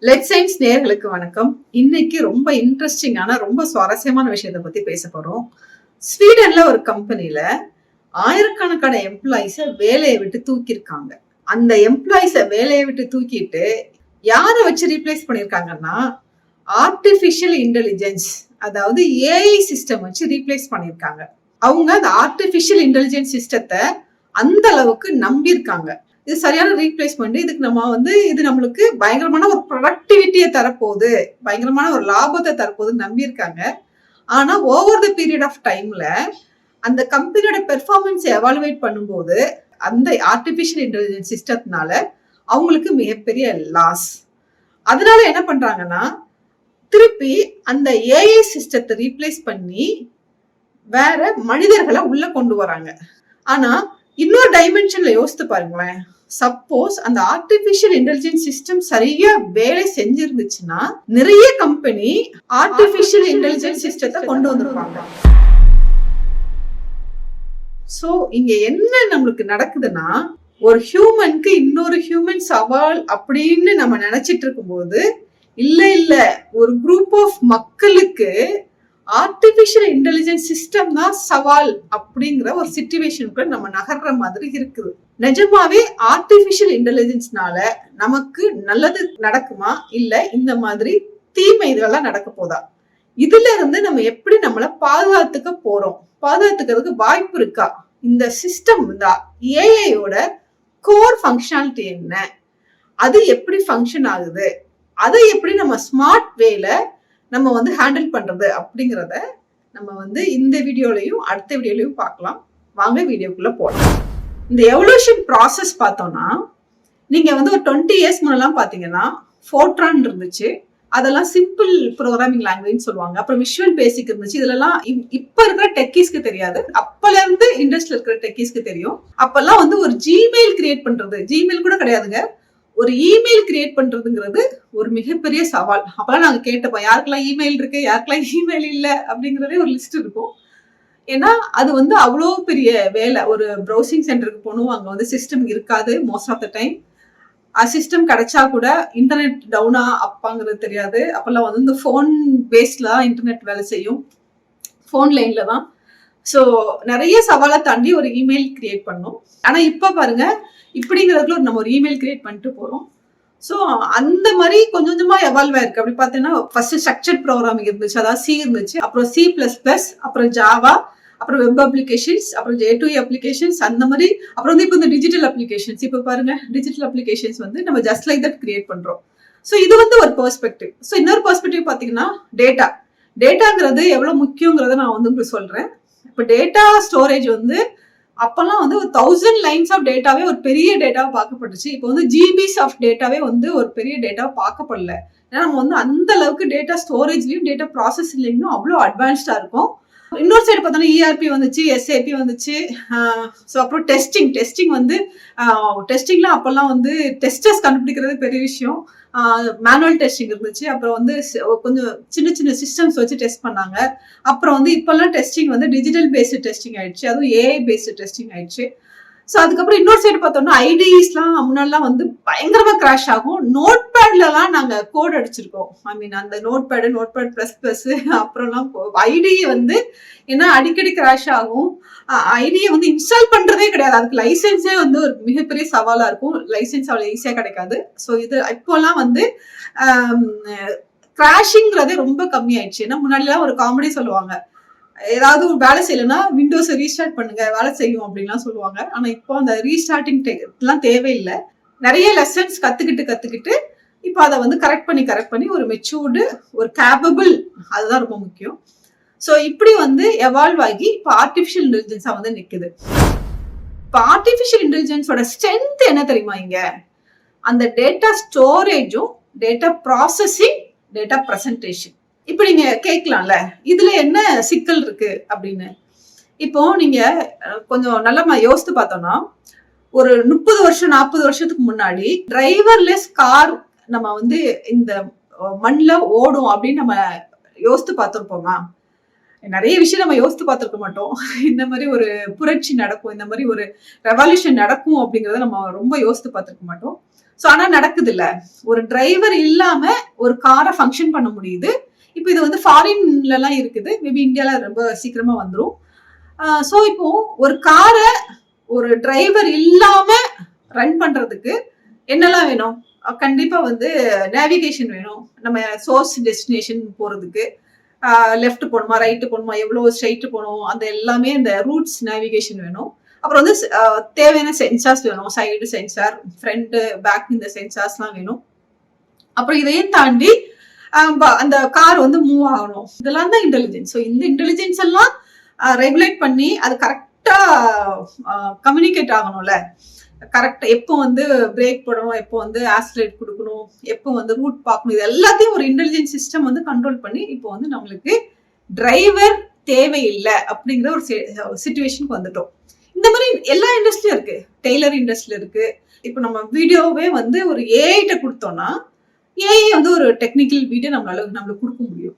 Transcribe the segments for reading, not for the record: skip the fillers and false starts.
Let science நேயர்களுக்கு வணக்கம். இன்னைக்கு ரொம்ப இன்ட்ரெஸ்டிங்கான ரொம்ப சுவாரஸ்யமான விஷயத்தை பத்தி பேச போறோம். ஸ்வீடன்ல ஒரு கம்பெனில ஆயிரக்கணக்கான எம்ப்ளாயிஸ வேலையை விட்டு தூக்கியிருக்காங்க. அந்த எம்ப்ளாயிஸ வேலையை விட்டு தூக்கிட்டு யார வச்சு ரீப்ளேஸ் பண்ணிருக்காங்கன்னா ஆர்டிபிஷியல் இன்டெலிஜென்ஸ், அதாவது ஏஐ சிஸ்டம் வச்சு ரீப்ளேஸ் பண்ணிருக்காங்க. அவங்க அந்த ஆர்டிபிஷியல் இன்டெலிஜென்ஸ் சிஸ்டத்தை அந்த அளவுக்கு நம்பியிருக்காங்க. இது சரியான ரீப்ளேஸ்மெண்ட். இதுக்கு நம்ம இது நம்மளுக்கு பயங்கரமான ஒரு ப்ரொடக்டிவிட்டியை தரப்போகுது, பயங்கரமான ஒரு லாபத்தை தரப்போகுதுன்னு நம்பியிருக்காங்க. ஆனா ஓவர் த பீரியட் ஆஃப் டைம்ல அந்த கம்பெனியோட பெர்ஃபார்மன்ஸ் எவாலுவேட் பண்ணும்போது அந்த ஆர்டிபிஷியல் இன்டெலிஜென்ஸ் சிஸ்டத்தினால அவங்களுக்கு மிகப்பெரிய லாஸ். அதனால என்ன பண்றாங்கன்னா திருப்பி அந்த ஏஐ சிஸ்டத்தை ரீப்ளேஸ் பண்ணி வேற மனிதர்களை உள்ள கொண்டு வராங்க. ஆனா இன்னொரு டைமென்ஷன்ல யோசித்து பாருங்களேன். சப்போஸ் அந்த ஆர்டிபிஷியல் இன்டெலிஜென்ஸ் சிஸ்டம் சரியா வேலை செஞ்சிருந்துச்சுன்னா நிறைய கம்பெனி ஆர்டிபிஷியல் இன்டெலிஜென்ஸ் சிஸ்டத்தை கொண்டு வந்திருப்பாங்க. சோ இங்க என்ன நம்மளுக்கு நடக்குதுன்னா, ஒரு ஹியூமனுக்கு இன்னொரு ஹியூமன் சவால் அப்படின்னு நம்ம நினைச்சிட்டு இருக்கும்போது இல்ல ஒரு குரூப் ஆஃப் மக்களுக்கு ஆர்டிபிஷியல் இன்டெலிஜென்ஸ் சிஸ்டம் தான் சவால் அப்படிங்கிற ஒரு சிச்சுவேஷனுக்கு நம்ம நகர்ற மாதிரி இருக்குது. நிஜமாவே ஆர்டிபிஷியல் இன்டெலிஜென்ஸ்னால நமக்கு நல்லது நடக்குமா, இல்ல இந்த மாதிரி தீமை இதெல்லாம் நடக்க போதா? இதுல இருந்து நம்ம எப்படி நம்மள பாதுகாத்துக்க போறோம், பாதுகாத்துக்கிறதுக்கு வாய்ப்பு இருக்கா? இந்த சிஸ்டம் இந்த ஏஐயோட கோர் ஃபங்க்ஷனாலிட்டி என்ன, அது எப்படி ஃபங்க்ஷன் ஆகுது, அதை எப்படி நம்ம ஸ்மார்ட் வேல நம்ம ஹேண்டில் பண்றது அப்படிங்கிறத நம்ம இந்த வீடியோலையும் அடுத்த வீடியோலையும் பார்க்கலாம். வாங்க வீடியோக்குள்ள போகலாம். இந்த எவல்யூஷன் ப்ராசஸ் பார்த்தோம்னா, நீங்க ஒரு 20 இயர்ஸ் முன்னெல்லாம் பாத்தீங்கன்னா ஃபோர்ட்ரான் இருந்துச்சு. அதெல்லாம் சிம்பிள் ப்ரோக்ராமிங் லாங்குவேஜ் சொல்லுவாங்க. அப்புறம் விஷுவல் பேசிக் இருந்துச்சு. இதெல்லாம் இப்ப இருக்கிற டெக்கீஸ்க்கு தெரியாது. அப்பல இருந்து இண்டஸ்ட்ரியில் இருக்கிற டெக்கீஸ்க்கு தெரியும். அப்பெல்லாம் ஒரு ஜிமெயில் கிரியேட் பண்றது, ஜிமெயில் கூட கிடையாதுங்க, ஒரு இமெயில் கிரியேட் பண்றதுங்கிறது ஒரு மிகப்பெரிய சவால். அப்பெல்லாம் நாங்க கேட்டப்போம், யாருக்கெல்லாம் இமெயில் இருக்கு, யாருக்கெல்லாம் இமெயில் இல்ல அப்படிங்கறதே ஒரு லிஸ்ட் இருக்கும். ஏன்னா அது அவ்வளோ பெரிய வேலை. ஒரு ப்ரௌசிங் சென்டருக்கு போகணும், அங்க சிஸ்டம் இருக்காது most of the time. System கிடைச்சா கூட இன்டர்நெட் டவுனா அப்பாங்கிறது தெரியாது. அப்பெல்லாம் இந்த ஃபோன் பேஸ்ல தான் இன்டர்நெட் வேலை செய்யும், ஃபோன் லைன்ல தான். ஸோ நிறைய சவாலை தாண்டி ஒரு இமெயில் கிரியேட் பண்ணோம். ஆனா இப்ப பாருங்க, இப்படிங்கிறதுல நம்ம ஒரு இமெயில் கிரியேட் பண்ணிட்டு போறோம். ஸோ அந்த மாதிரி கொஞ்சம் கொஞ்சமா எவால்வ் ஆயிருக்கு. அப்படி பார்த்தீங்கன்னா ஃபர்ஸ்ட் ஸ்ட்ரக்சர்ட் ப்ரோக்ராமிங் இருந்துச்சு, அதாவது சி இருந்துச்சு, அப்புறம் C++, அப்புறம் ஜாவா, அப்புறம் வெப் அப்ளிகேஷன்ஸ், அப்புறம் J2E அப்ளிகேஷன்ஸ், அந்த மாதிரி. அப்புறம் இப்போ இந்த டிஜிட்டல் அப்ளிகேஷன்ஸ், இப்போ பாருங்க டிஜிட்டல் அப்ளிகேஷன்ஸ் நம்ம ஜஸ்ட் லைக் தட் கிரியேட் பண்றோம். ஸோ இது ஒரு பெர்ஸ்பெக்டிவ். ஸோ இன்னொரு பெர்ஸ்பெக்டிவ் பாத்தீங்கன்னா டேட்டாங்கிறது எவ்வளவு முக்கியங்கிறத நான் உங்களுக்கு சொல்றேன். இப்போ டேட்டா ஸ்டோரேஜ் அப்பெல்லாம் 1000 லைன்ஸ் ஆஃப் டேட்டாவே ஒரு பெரிய டேட்டாவை பார்க்கப்பட்டுச்சு. இப்போ ஜிபிஸ் ஆஃப் டேட்டாவே ஒரு பெரிய டேட்டாவை பார்க்கப்படல. ஏன்னா நம்ம அந்த அளவுக்கு டேட்டா ஸ்டோரேஜ்லயும் டேட்டா ப்ராசஸ்லயும் அவ்வளோ அட்வான்ஸ்டா இருக்கும். இன்னொரு சைடு பார்த்தோம்னா ERP வந்துச்சு, SAP வந்துச்சு. ஸோ அப்புறம் டெஸ்டிங்ல அப்பெல்லாம் டெஸ்டர்ஸ் கண்டுபிடிக்கிறது பெரிய விஷயம். மேனுவல் டெஸ்டிங் இருந்துச்சு. அப்புறம் கொஞ்சம் சின்ன சின்ன சிஸ்டம்ஸ் வச்சு டெஸ்ட் பண்ணாங்க. அப்புறம் இப்பெல்லாம் டெஸ்டிங் டிஜிட்டல் பேஸ்டு டெஸ்டிங் ஆயிடுச்சு, அதுவும் ஏஐ பேஸ்டு டெஸ்டிங் ஆயிடுச்சு. ஸோ அதுக்கப்புறம் இன்னொரு சைடு பார்த்தோம்னா ஐடிஸ்லாம் முன்னாடிலாம் பயங்கரமா கிராஷ் ஆகும். நோட் பேட்லாம் நாங்க கோட் அடிச்சிருக்கோம். ஐ மீன் அந்த நோட் பேட் ++ அப்புறம்லாம் ஐடி ஏன்னா அடிக்கடி கிராஷ் ஆகும். ஐடியை இன்ஸ்டால் பண்றதே கிடையாது. அதுக்கு லைசன்ஸே ஒரு மிகப்பெரிய சவாலா இருக்கும். லைசன்ஸ் அவ்வளவு ஈஸியா கிடைக்காது. ஸோ இது இப்போலாம் கிராஷிங்கிறதே ரொம்ப கம்மி ஆயிடுச்சு. ஏன்னா முன்னாடிலாம் ஒரு காமெடி சொல்லுவாங்க, ஏதாவது வேலை செய்யலன்னா விண்டோஸ் ரீஸ்டார்ட் பண்ணுங்க வேலை செய்யும் அப்படின்லாம் சொல்லுவாங்க. ஆனா இப்போ அந்த ரீஸ்டார்டிங் எல்லாம் தேவையில்லை. நிறைய லெசன்ஸ் கத்துக்கிட்டு இப்போ அதை கரெக்ட் பண்ணி ஒரு மெச்சூர்டு ஒரு கேப்பபிள், அதுதான் ரொம்ப முக்கியம். ஸோ இப்படி எவால்வ் ஆகி இப்போ ஆர்டிபிஷியல் இன்டெலிஜென்ஸா நிக்குது. இப்போ ஆர்டிபிஷியல் இன்டெலிஜென்ஸோட ஸ்ட்ரென்த் என்ன தெரியுமா? இங்க அந்த டேட்டா ஸ்டோரேஜும் டேட்டா ப்ராசஸிங் டேட்டா பிரசன்டேஷன். இப்ப நீங்க கேட்கலாம்ல, இதுல என்ன சிக்கல் இருக்கு அப்படின்னு. இப்போ நீங்க கொஞ்சம் நல்லா யோசித்து பார்த்தோம்னா, ஒரு 30 வருஷம் 40 வருஷத்துக்கு முன்னாடி டிரைவர்லெஸ் கார் நம்ம இந்த மண்ல ஓடும் அப்படின்னு நம்ம யோசித்து பார்த்திருப்போமா? நிறைய விஷயம் நம்ம யோசித்து பார்த்திருக்க மாட்டோம். இந்த மாதிரி ஒரு புரட்சி நடக்கும், இந்த மாதிரி ஒரு ரெவல்யூஷன் நடக்கும் அப்படிங்கறத நம்ம ரொம்ப யோசித்து பார்த்திருக்க மாட்டோம். ஸோ ஆனா நடக்குது இல்ல, ஒரு டிரைவர் இல்லாம ஒரு காரை ஃபங்க்ஷன் பண்ண முடியுது. இப்போ இது வந்து ஃபாரின்ல எல்லாம் இருக்குது, மேபி இந்தியால ரொம்ப சீக்கிரமா வந்துடும். ஸோ இப்போ ஒரு காரை ஒரு டிரைவர் இல்லாம ரன் பண்றதுக்கு என்னெல்லாம் வேணும்? கண்டிப்பா வந்து நேவிகேஷன் வேணும். நம்ம சோர்ஸ் டெஸ்டினேஷன் போறதுக்கு லெஃப்ட் போகணுமா, ரைட்டு போகணுமா, எவ்வளோ ஸ்ட்ரைட்டு போகணும், அந்த எல்லாமே இந்த ரூட்ஸ் நேவிகேஷன் வேணும். அப்புறம் வந்து தேவையான சென்சார்ஸ் வேணும், சைடு சென்சார், ஃப்ரண்ட் பேக், இந்த சென்சார்ஸ்லாம் வேணும். அப்புறம் இதையும் தாண்டி அந்த கார் வந்து மூவ் ஆகணும். இதெல்லாம் தான் இன்டெலிஜென்ஸ். ஸோ இந்த இன்டெலிஜென்ஸ் எல்லாம் ரெகுலேட் பண்ணி அது கரெக்டா கம்யூனிகேட் ஆகணும்ல. கரெக்டா எப்போ வந்து பிரேக் போடணும், எப்போ வந்து ஆக்சிலேட் கொடுக்கணும், எப்போ வந்து ரூட் பார்க்கணும், இது எல்லாத்தையும் ஒரு இன்டெலிஜென்ஸ் சிஸ்டம் வந்து கண்ட்ரோல் பண்ணி இப்போ வந்து நம்மளுக்கு டிரைவர் தேவையில்லை அப்படிங்கிற ஒரு சிச்சுவேஷனுக்கு வந்துட்டோம். இந்த மாதிரி எல்லா இண்டஸ்ட்ரியும் இருக்கு. டெய்லர் இண்டஸ்ட்ரியில இருக்கு. இப்போ நம்ம வீடியோவே வந்து ஒரு ஏஐட்ட கொடுத்தோம்னா ஏஐ வந்து ஒரு டெக்னிக்கல் வீடியோ நம்மளுக்கு கொடுக்க முடியும்.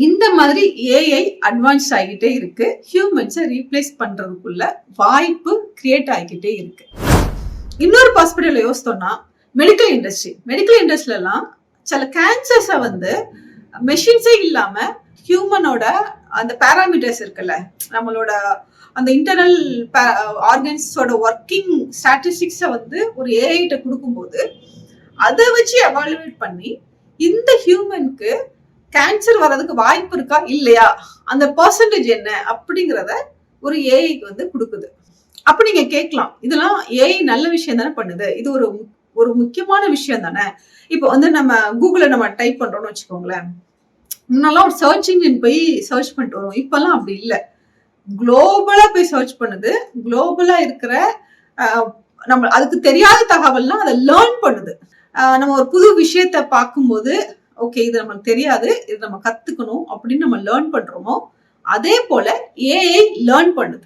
இந்த மாதிரி ஏஐ அட்வான்ஸ் ஆகிட்டே இருக்கு. ஹியூமன்ஸை ரீப்ளேஸ் பண்றதுக்குள்ள வாய்ப்பு கிரியேட் ஆகிக்கிட்டே இருக்கு. இன்னொரு பாசிபிலிட்டியில யோசித்தோம்னா மெடிக்கல் இண்டஸ்ட்ரியில எல்லாம் சில கேன்சர்ஸை வந்து மெஷின்ஸே இல்லாம ஹியூமனோட அந்த பேராமீட்டர்ஸ் இருக்குல்ல, நம்மளோட அந்த இன்டர்னல் ஆர்கன்ஸோட ஒர்க்கிங் ஸ்டாட்டிஸ்டிக்ஸை வந்து ஒரு ஏஐட்ட கொடுக்கும்போது அதை வச்சு எவாலுவேட் பண்ணி இந்த ஹியூமனுக்கு கேன்சர் வர்றதுக்கு வாய்ப்பு இருக்கா இல்லையா, அந்த பெர்சன்டேஜ் என்ன அப்படிங்கிறத ஒரு ஏஐக்கு வந்து கொடுக்குது. அப்ப நீங்க கேட்கலாம், இதெல்லாம் ஏஐ நல்ல விஷயம் தானே பண்ணுது, இது ஒரு முக்கியமான விஷயம் தானே. இப்போ வந்து நம்ம கூகுள நம்ம டைப் பண்றோம்னு வச்சுக்கோங்களேன், முன்னெல்லாம் ஒரு சர்ச் இன்ஜின் போய் சர்ச் பண்ணிட்டு வரும். இப்பெல்லாம் அப்படி இல்லை, குளோபலா போய் சர்ச் பண்ணுது. குளோபலா இருக்கிற நம்ம அதுக்கு தெரியாத தகவல்லாம் அதை லேர்ன் பண்ணுது. நம்ம ஒரு புது விஷயத்த பார்க்கும்போது ஓகே இது நமக்கு தெரியாது, இது நம்ம கத்துக்கணும் அப்படின்னு நம்ம லேர்ன் பண்றோமோ அதே போல ஏஐ லேர்ன் பண்ணுது.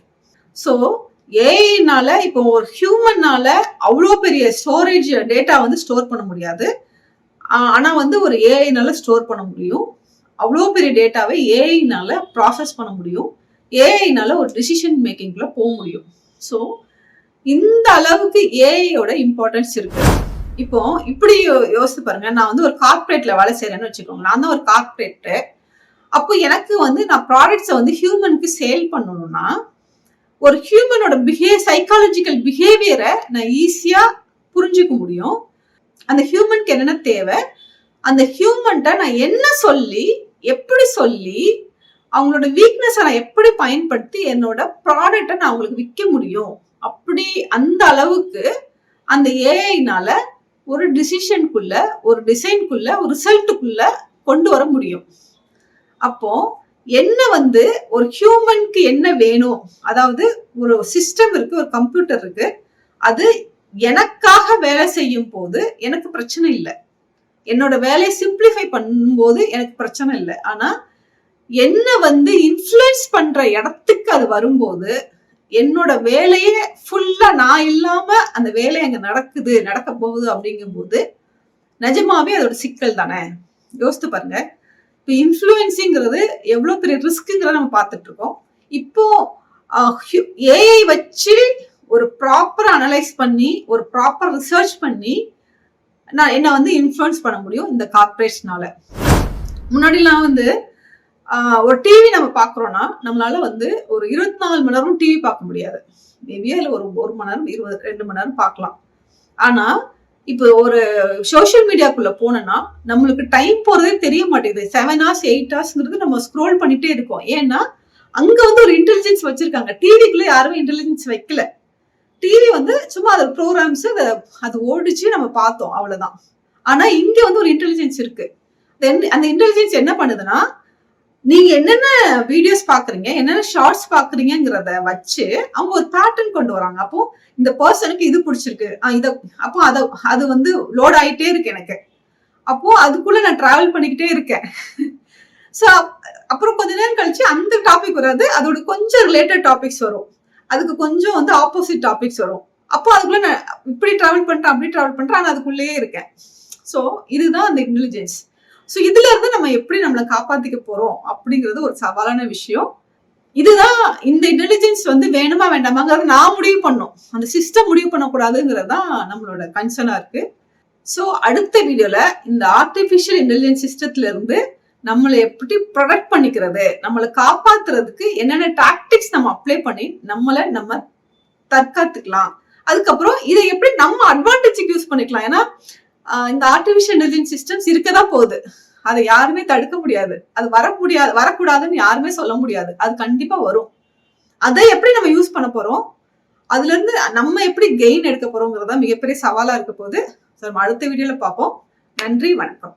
ஸோ ஏஐனால இப்போ ஒரு ஹியூமன்னால அவ்வளோ பெரிய ஸ்டோரேஜ் டேட்டா வந்து ஸ்டோர் பண்ண முடியாது. ஆனா வந்து ஒரு ஏஐனால ஸ்டோர் பண்ண முடியும். அவ்வளோ பெரிய டேட்டாவை ஏஐனால ப்ராசஸ் பண்ண முடியும். ஏஐனால ஒரு டிசிஷன் மேக்கிங்ல போக முடியும். ஸோ இந்த அளவுக்கு ஏஐயோட இம்பார்ட்டன்ஸ் இருக்கு. இப்போ இப்படி யோசிச்சு பாருங்க, நான் வந்து ஒரு கார்பரேட்ல வேலை செய்யறேன்னு வச்சுக்கோங்க. நான் தான் ஒரு கார்பரேட். அப்போ எனக்கு வந்து நான் ப்ராடக்ட்ஸை வந்து ஹியூமனுக்கு சேல் பண்ணணும்னா ஒரு ஹியூமனோட சைக்காலஜிக்கல் பிஹேவியரை நான் ஈஸியா புரிஞ்சுக்க முடியும். அந்த ஹியூமனுக்கு என்னென்ன தேவை, அந்த ஹியூமன்ட்ட நான் என்ன சொல்லி எப்படி சொல்லி அவங்களோட வீக்னஸை நான் எப்படி பயன்படுத்தி என்னோட ப்ராடக்டை நான் அவங்களுக்கு விற்க முடியும், அப்படி அந்த அளவுக்கு அந்த ஏஐனால ஒரு டிசிஷனுக்குள்ள, ஒரு டிசைனுக்குள்ள, ஒரு ரிசல்ட்டுக்குள்ள கொண்டு வர முடியும். அப்போ என்ன வந்து ஒரு ஹியூமனுக்கு என்ன வேணும், அதாவது ஒரு சிஸ்டம் இருக்கு, ஒரு கம்ப்யூட்டர் இருக்கு, அது எனக்காக வேலை செய்யும் போது எனக்கு பிரச்சனை இல்லை, என்னோட வேலையை சிம்பிளிஃபை பண்ணும்போது எனக்கு பிரச்சனை இல்லை. ஆனா என்ன வந்து இன்ஃப்ளூயன்ஸ் பண்ற இடத்துக்கு அது வரும்போது என்னோட வேலையே ஃபுல்லா நான் இல்லாம அந்த வேலை அங்க நடக்க போகுது அப்படிங்கும் போது நிஜமாவே அதோட சிக்கல் தானே. யோசித்து பாருங்க, இப்போ இன்ஃப்ளூயன்ஸிங்கிறது எவ்வளவு பெரிய ரிஸ்க்குங்கிறத நம்ம பார்த்துட்டு இருக்கோம். இப்போ ஏஐ வச்சு ஒரு ப்ராப்பரா அனலைஸ் பண்ணி ஒரு ப்ராப்பர் ரிசர்ச் பண்ணி நான் என்ன வந்து இன்ஃப்ளூயன்ஸ் பண்ண முடியும் இந்த கார்பரேஷனால. முன்னாடிலாம் வந்து ஒரு டிவி நம்ம பாக்குறோம்னா நம்மளால வந்து ஒரு 24 மணி நேரம் டிவி பார்க்க முடியாது. மேபி அதுல ஒரு 1 மணி நேரம் 2 மணி நேரம் பார்க்கலாம். ஆனா இப்போ ஒரு சோசியல் மீடியாக்குள்ள போனோம்னா நம்மளுக்கு டைம் போறதே தெரிய மாட்டேங்குது. 7 hours 8 hours நம்ம ஸ்க்ரோல் பண்ணிட்டே இருக்கோம். ஏன்னா அங்க வந்து ஒரு இன்டெலிஜென்ஸ் வச்சிருக்காங்க. டிவிக்குள்ள யாருமே இன்டெலிஜென்ஸ் வைக்கல. டிவி வந்து சும்மா அது ப்ரோக்ராம்ஸ் அது ஓடிச்சு நம்ம பார்த்தோம், அவ்வளவுதான். ஆனா இங்க வந்து ஒரு இன்டெலிஜென்ஸ் இருக்கு. அந்த இன்டெலிஜென்ஸ் என்ன பண்ணுதுன்னா நீங்க என்னென்ன வீடியோஸ் பாக்குறீங்க, என்னென்ன ஷார்ட்ஸ் பாக்குறீங்கிறத வச்சு அவங்க ஒரு பேட்டர்ன் கொண்டு வராங்க. அப்போ இந்த பர்சனுக்கு இது பிடிச்சிருக்கு, அப்போ அது வந்து லோட் ஆயிட்டே இருக்கு எனக்கு. அப்போ அதுக்குள்ள நான் டிராவல் பண்ணிக்கிட்டே இருக்கேன். ஸோ அப்புறம் கொஞ்ச நேரம் கழிச்சு அந்த டாபிக் வராது, அதோட கொஞ்சம் ரிலேட்டட் டாபிக்ஸ் வரும், அதுக்கு கொஞ்சம் வந்து ஆப்போசிட் டாபிக்ஸ் வரும். அப்போ அதுக்குள்ள நான் இப்படி டிராவல் பண்றேன் அப்படி டிராவல் பண்றேன், ஆனா அதுக்குள்ளேயே இருக்கேன். ஸோ இதுதான் அந்த இன்டெலிஜென்ஸ். ஸோ இதுல இருந்து நம்ம எப்படி நம்மளை காப்பாத்திக்க போறோம் அப்படிங்கிறது ஒரு சவாலான விஷயம். இதுதான் இந்த இன்டெலிஜென்ஸ் வந்து வேணுமா வேண்டாமாங்கிறது நான் முடிவு பண்ணும், அந்த சிஸ்டம் முடிவு பண்ணக்கூடாதுங்கிறது தான் நம்மளோட கன்சர்னா இருக்கு. சோ அடுத்த வீடியோல இந்த ஆர்டிபிஷியல் இன்டெலிஜென்ஸ் சிஸ்டத்துல இருந்து நம்மளை எப்படி ப்ரொடெக்ட் பண்ணிக்கிறது, நம்மளை காப்பாத்துறதுக்கு என்னென்ன டாக்டிக்ஸ் நம்ம அப்ளை பண்ணி நம்ம தற்காத்துக்கலாம், அதுக்கப்புறம் இதை எப்படி நம்ம அட்வான்டேஜுக்கு யூஸ் பண்ணிக்கலாம். ஏன்னா இந்த ஆர்டிபிஷியல் இன்டெலிஜென்ஸ் சிஸ்டம்ஸ் இருக்கதான் போகுது, அதை யாருமே தடுக்க முடியாது. அது வரக்கூடாதுன்னு யாருமே சொல்ல முடியாது. அது கண்டிப்பா வரும். அதை எப்படி நம்ம யூஸ் பண்ண போறோம், அதுல இருந்து நம்ம எப்படி கெயின் எடுக்க போறோங்கிறதா மிகப்பெரிய சவாலா இருக்க போகுது. நம்ம அடுத்த வீடியோல பார்ப்போம். நன்றி, வணக்கம்.